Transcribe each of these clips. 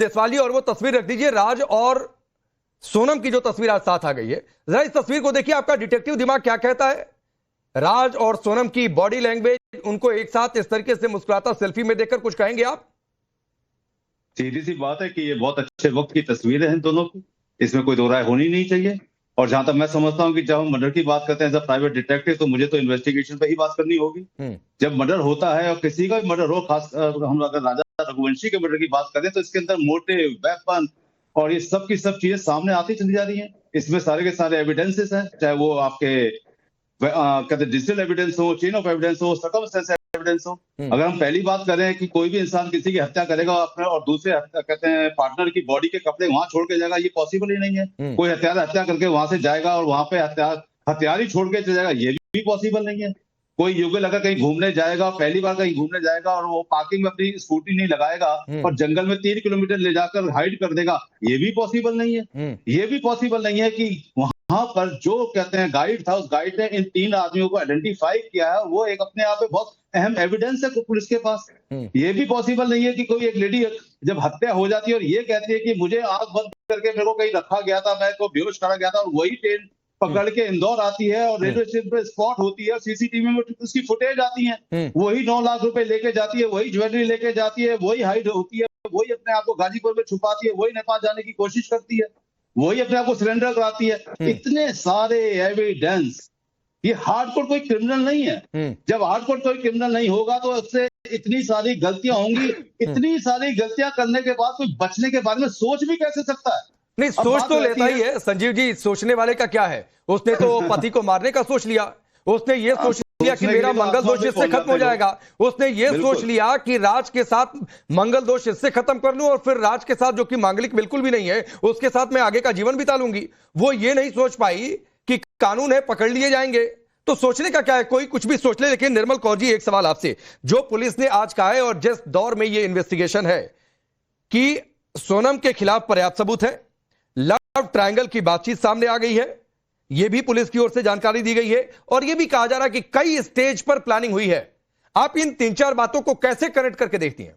देशवाली और वो तस्वीर रख दीजिए राज और सोनम की जो तस्वीर आज साथ आ गई है। जरा इस तस्वीर को देखिए, आपका डिटेक्टिव दिमाग क्या कहता है। राज और सोनम की बॉडी लैंग्वेज, उनको एक साथ इस तरीके से मुस्कुराता सेल्फी में देखकर कुछ कहेंगे आप? सीधी सी बात है कि ये बहुत अच्छे वक्त की तस्वीरें हैं दोनों की, इसमें कोई दो राय होनी नहीं चाहिए। और जहां तक मैं समझता हूं कि जब हम मर्डर की बात करते हैं एज अ प्राइवेट डिटेक्टिव, तो मुझे तो इन्वेस्टिगेशन पे ही बात करनी होगी। जब मर्डर होता है और किसी का भी मर्डर हो, खास हम अगर राजा रघुवंशी के मर्डर की बात करें, तो इसके अंदर मोटिव, वेपन और ये सब की सब चीजें सामने आती चली जा रही है। इसमें सारे के सारे एविडेंसेस हैं, चाहे वो आपके कहते डिजिटल एविडेंस हो, चेन ऑफ एविडेंस हो, सर्कमस्टेंस एविडेंस हो। अगर हम पहली बात करें कि कोई भी इंसान किसी की हत्या करेगा अपने और दूसरे कहते हैं पार्टनर की बॉडी के कपड़े वहां छोड़ के जाएगा, ये पॉसिबल ही नहीं है। कोई हत्यारा हत्या करके वहां से जाएगा और वहां पे हथियार ही छोड़ के चले जाएगा, ये भी पॉसिबल नहीं है। कोई युगल अगर कहीं घूमने जाएगा, पहली बार कहीं घूमने जाएगा और वो पार्किंग में अपनी स्कूटी नहीं लगाएगा और जंगल में 3 किलोमीटर ले जाकर हाइड कर देगा, ये भी पॉसिबल नहीं है। ये भी पॉसिबल नहीं है कि वहां पर जो कहते हैं गाइड था, उस गाइड ने इन 3 आदमियों को आइडेंटिफाई किया है, वो एक अपने आप में बहुत अहम एविडेंस है पुलिस के पास। ये भी पॉसिबल नहीं है कि कोई एक लेडी जब हत्या हो जाती है और ये कहती है कि मुझे आंख बंद करके मेरे को कहीं रखा गया था, मैं को बेहोश करा गया था, और वही ट्रेन पकड़ के इंदौर आती है और रेलवे स्टेशन पे स्पॉट होती है और सीसीटीवी में उसकी फुटेज आती है, वही 9 लाख रुपए लेके जाती है, वही ज्वेलरी लेके जाती है, वही हाइड होती है, वही अपने आप को गाजीपुर में छुपाती है, वही नेपाल जाने की कोशिश करती है, वही अपने आप को सरेंडर कराती है। इतने सारे एविडेंस, ये हार्डकोर कोई क्रिमिनल नहीं है। जब हार्डकोर कोई क्रिमिनल नहीं होगा तो उससे इतनी सारी गलतियां होंगी। इतनी सारी गलतियां करने के बाद कोई बचने के बारे में सोच भी कैसे सकता है? नहीं, सोच तो लेता ही है संजीव जी। सोचने वाले का क्या है, उसने तो पति को मारने का सोच लिया, उसने ये सोच लिया कि मेरा मंगल दोष इससे खत्म हो जाएगा, उसने ये सोच लिया कि राज के साथ मंगल दोष इससे खत्म कर लूं और फिर राज के साथ, जो कि मांगलिक बिल्कुल भी नहीं है, उसके साथ मैं आगे का जीवन बिता लूंगी। वो ये नहीं सोच पाई कि कानून है, पकड़ लिए जाएंगे। तो सोचने का क्या है, कोई कुछ भी सोच ले। लेकिन निर्मल कौर जी, एक सवाल आपसे, जो पुलिस ने आज कहा है और जिस दौर में ये इन्वेस्टिगेशन है कि सोनम के खिलाफ पर्याप्त सबूत है, लव ट्रायंगल की बातचीत सामने आ गई है, यह भी पुलिस की ओर से जानकारी दी गई है, और यह भी कहा जा रहा है कि कई स्टेज पर प्लानिंग हुई है। आप इन 3-4 बातों को कैसे कनेक्ट करके देखती हैं?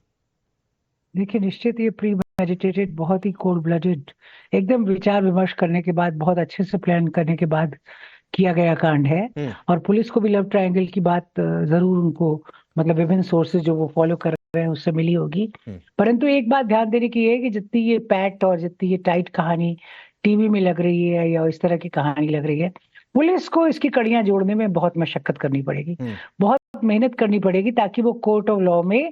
देखिए, निश्चित ये प्री मेडिटेटेड, बहुत ही कोल्ड ब्लडेड, एकदम विचार विमर्श करने के बाद, बहुत अच्छे से प्लान करने के बाद किया गया कांड है। और पुलिस को भी लव ट्रायंगल की बात जरूर उनको, मतलब विभिन्न सोर्सेज जो वो फॉलो कर रहे हैं उससे मिली होगी। परंतु एक बात ध्यान देने की है कि जितनी ये पैट और जितनी ये टाइट कहानी टीवी में लग रही है या इस तरह की कहानी लग रही है, पुलिस को इसकी कड़ियां जोड़ने में बहुत मशक्कत करनी पड़ेगी, बहुत मेहनत करनी पड़ेगी, ताकि वो कोर्ट ऑफ लॉ में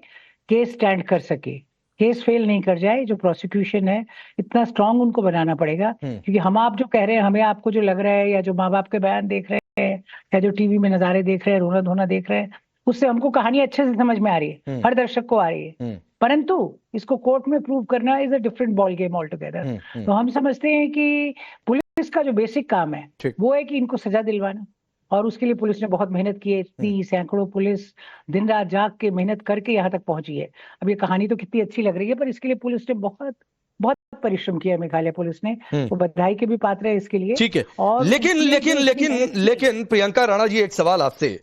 केस स्टैंड कर सके, केस फेल नहीं कर जाए। जो प्रोसिक्यूशन है, इतना स्ट्रांग उनको बनाना पड़ेगा। क्योंकि हम आप जो कह रहे हैं, हमें आपको जो लग रहा है, या जो माँ बाप के बयान देख रहे हैं, या जो टीवी में नजारे देख रहे हैं, रोना धोना देख रहे हैं, उससे हमको कहानी अच्छे से समझ में आ रही है, हर दर्शक को आ रही है। परंतु इसको कोर्ट में प्रूव करना is a different ball game all together. तो हम समझते हैं कि पुलिस का जो बेसिक काम है वो है कि इनको सजा दिलवाना, और उसके लिए पुलिस ने बहुत मेहनत की है। इतनी सैकड़ों पुलिस दिन रात जाग के मेहनत करके यहाँ तक पहुंची है। अब ये कहानी तो कितनी अच्छी लग रही है, पर इसके लिए पुलिस ने बहुत बहुत परिश्रम किया है। मेघालय पुलिस ने, वो बधाई के भी पात्र है इसके लिए। ठीक है, और लेकिन प्रियंका राणा जी, एक सवाल आपसे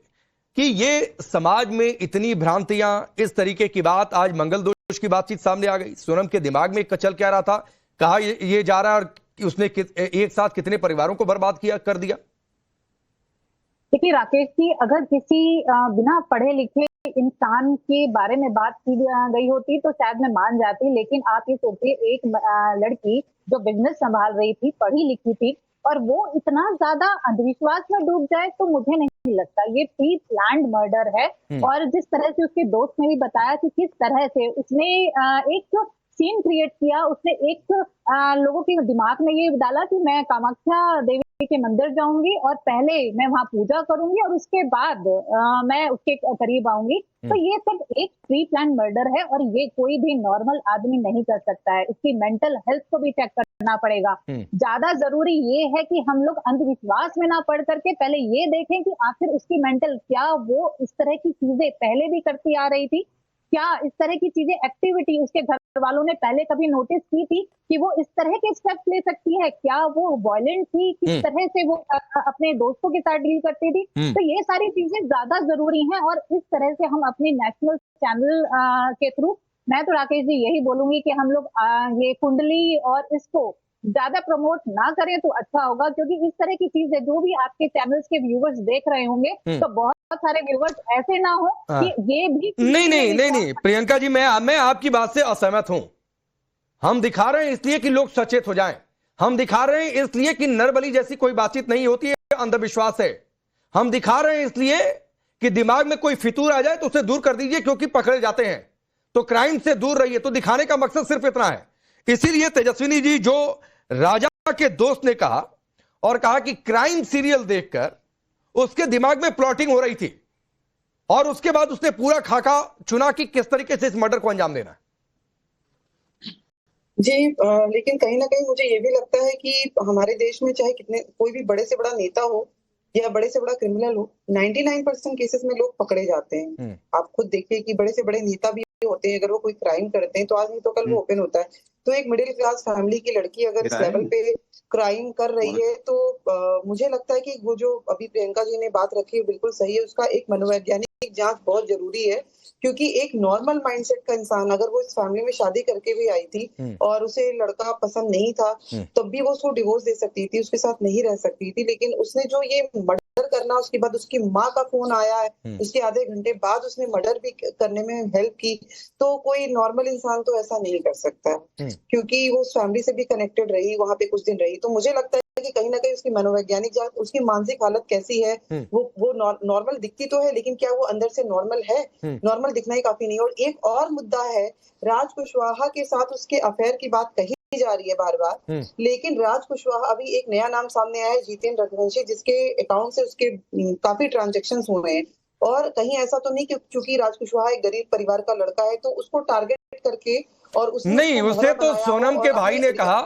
कि ये समाज में इतनी भ्रांतियां, इस तरीके की बात, आज मंगल दोष की बातचीत सामने आ गई, सोनम के दिमाग में चल क्या रहा था, कहा ये जा रहा है, और उसने एक साथ कितने परिवारों को बर्बाद कर दिया। देखिए राकेश जी, अगर किसी बिना पढ़े लिखे इंसान के बारे में बात की गई होती तो शायद मैं मान जाती, लेकिन आप ये सोचिए, एक लड़की जो बिजनेस संभाल रही थी, पढ़ी लिखी थी, और वो इतना ज्यादा अंधविश्वास में डूब जाए, तो मुझे नहीं लगता। ये प्री प्लान्ड मर्डर है। और जिस तरह से उसके दोस्त ने भी बताया कि किस तरह से उसने एक सीन क्रिएट किया, उसने एक लोगों के दिमाग में ये डाला कि मैं कामाख्या देवी के मंदिर जाऊंगी और पहले मैं वहां पूजा करूंगी और उसके बाद मैं उसके करीब आऊंगी। तो ये सब एक प्री प्लान मर्डर है, और ये कोई भी नॉर्मल आदमी नहीं कर सकता है। इसकी मेंटल हेल्थ को भी चेक करना पड़ेगा। ज्यादा जरूरी ये है कि हम लोग अंधविश्वास में ना पड़ करके पहले ये देखें कि आखिर उसकी मेंटल, क्या वो इस तरह की चीजें पहले भी करती आ रही थी, क्या इस तरह की चीजें, एक्टिविटी उसके घर वालों ने पहले कभी नोटिस की थी कि वो इस तरह के स्टेप्स ले सकती है, क्या वो वायलेंट थी, किस तरह से वो अपने दोस्तों के साथ डील करती थी। तो ये सारी चीजें ज्यादा जरूरी हैं, और इस तरह से हम अपने नेशनल चैनल के थ्रू मैं तो राकेश जी यही बोलूंगी कि हम लोग ये कुंडली और इसको ज्यादा प्रमोट ना करें तो अच्छा होगा, क्योंकि इस तरह की चीजें जो भी आपके चैनल्स के व्यूवर्स देख रहे होंगे तो बहुत सारे व्यूवर्स ऐसे ना हो कि ये भी नहीं प्रियंका जी, मैं आपकी बात से असहमत हूं। हम दिखा रहे हैं इसलिए कि लोग सचेत हो जाएं, हम दिखा रहे हैं इसलिए कि नरबली जैसी कोई बातचीत नहीं होती है, अंधविश्वास है। हम दिखा रहे हैं इसलिए कि दिमाग में कोई फितूर आ जाए तो उसे दूर कर दीजिए, क्योंकि पकड़े जाते हैं तो क्राइम से दूर रहिए। तो दिखाने का मकसद सिर्फ इतना है। इसीलिए तेजस्विनी जी, जो राजा के दोस्त ने कहा और कहा कि क्राइम सीरियल देखकर उसके दिमाग में प्लॉटिंग हो रही थी और उसके बाद उसने पूरा खाका चुना कि किस तरीके से इस मर्डर को अंजाम देना है। जी, लेकिन कहीं ना कहीं मुझे ये भी लगता है कि हमारे देश में चाहे कितने कोई भी बड़े से बड़ा नेता हो या बड़े से बड़ा क्रिमिनल हो, 99% केसेस में लोग पकड़े जाते हैं। आप खुद देखिए कि बड़े से बड़े नेता भी होते हैं, अगर वो कोई क्राइम करते हैं तो आज नहीं तो कल वो ओपन होता है। तो एक मिडिल क्लास फैमिली की लड़की अगर इस लेवल पे क्राइम कर रही है तो मुझे लगता है कि वो जो अभी प्रियंका जी ने बात रखी है बिल्कुल सही है। उसका एक मनोवैज्ञानिक जांच बहुत जरूरी है, क्योंकि एक नॉर्मल माइंडसेट का इंसान अगर वो इस फैमिली में शादी करके भी आई थी और उसे लड़का पसंद नहीं था, तब भी वो उसको डिवोर्स दे सकती थी, उसके साथ नहीं रह सकती थी। लेकिन उसने जो ये मर्डर करना, उसके बाद उसकी माँ का फोन आया है, उसके आधे घंटे बाद उसने मर्डर भी करने में हेल्प की, तो कोई नॉर्मल इंसान तो ऐसा नहीं कर सकता है, क्योंकि वो उस फैमिली से भी कनेक्टेड रही, वहां पे कुछ दिन रही। तो मुझे लगता है कि कहीं ना कहीं उसकी मनोवैज्ञानिक जांच, उसकी मानसिक हालत कैसी है, वो नॉर्मल दिखती तो है, लेकिन क्या वो अंदर से नॉर्मल है? नॉर्मल दिखना ही काफी नहीं। और एक और मुद्दा है, राज कुशवाहा के साथ उसके अफेयर की बात कही जा रही है बार बार, लेकिन राज कुशवाहा, अभी एक नया नाम सामने आया है, जितेंद्र रघुवंशी, जिसके अकाउंट से उसके काफी ट्रांजेक्शन हुए हैं। और कहीं ऐसा तो नहीं कि चूंकि राज कुशवाहा एक गरीब परिवार का लड़का है तो उसको टारगेट करके और नहीं, उसे तो सोनम के भाई ने कहा,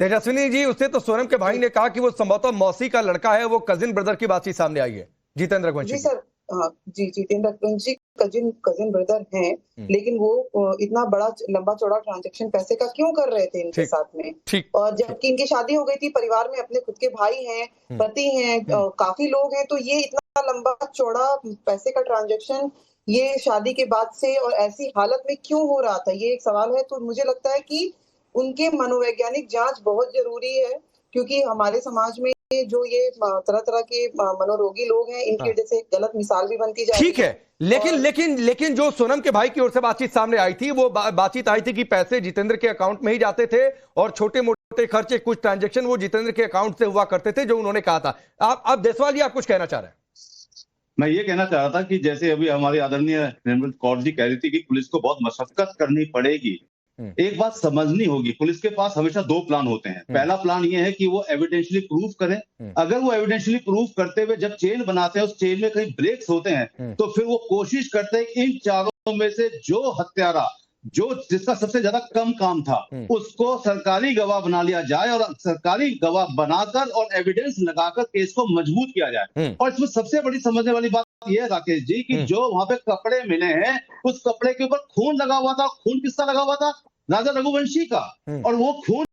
तेजस्विनी जी, उसे तो सोनम के भाई ने कहा कि वो संभवतः मौसी का लड़का है, वो कजिन ब्रदर की बात ही सामने आई है, जितेंद्र रघुवंशी। जी सर, हाँ जी, जितेंद्र रघुवंशी कजिन ब्रदर हैं, लेकिन वो इतना बड़ा लंबा चौड़ा ट्रांजैक्शन पैसे का क्यों कर रहे थे इनके साथ में? और जबकि इनकी शादी हो गई थी, परिवार में अपने खुद के भाई हैं, पति हैं, काफी लोग हैं, तो ये इतना लंबा चौड़ा पैसे का ट्रांजैक्शन ये शादी के बाद से और ऐसी हालत में क्यों हो रहा था, ये एक सवाल है। तो मुझे लगता है कि उनके मनोवैज्ञानिक जांच बहुत जरूरी है, क्योंकि हमारे समाज में जो ये तरह तरह के मनोरोगी लोग हैं, इनकी वजह से गलत मिसाल भी बनती जा रही है। ठीक है, लेकिन जो सोनम के भाई की ओर से बातचीत सामने आई थी, वो बातचीत आई थी कि पैसे जितेंद्र के अकाउंट में ही जाते थे और छोटे मोटे खर्चे, कुछ ट्रांजेक्शन वो जितेंद्र के अकाउंट से हुआ करते थे, जो उन्होंने कहा था। आप देसवाल जी, आप कुछ कहना चाह रहे हैं? मैं ये कहना चाह रहा था कि जैसे अभी हमारी आदरणीय निर्मल कौर जी कह रही थी कि पुलिस को बहुत मशक्कत करनी पड़ेगी। एक बात समझनी होगी, पुलिस के पास हमेशा दो प्लान होते हैं। पहला प्लान ये है कि वो एविडेंशियली प्रूफ करें। अगर वो एविडेंशियली प्रूफ करते हुए जब चेन बनाते हैं, उस चेन में कहीं ब्रेक्स होते हैं, तो फिर वो कोशिश करते हैं इन चारों में से जो हत्यारा, जो जिसका सबसे ज्यादा कम काम था, उसको सरकारी गवाह बना लिया जाए और सरकारी गवाह बनाकर और एविडेंस लगाकर केस को मजबूत किया जाए। और इसमें सबसे बड़ी समझने वाली बात यह है राकेश जी कि जो वहां पे कपड़े मिले हैं, उस कपड़े के ऊपर खून लगा हुआ था। खून किसका लगा हुआ था? राजा रघुवंशी का। और वो खून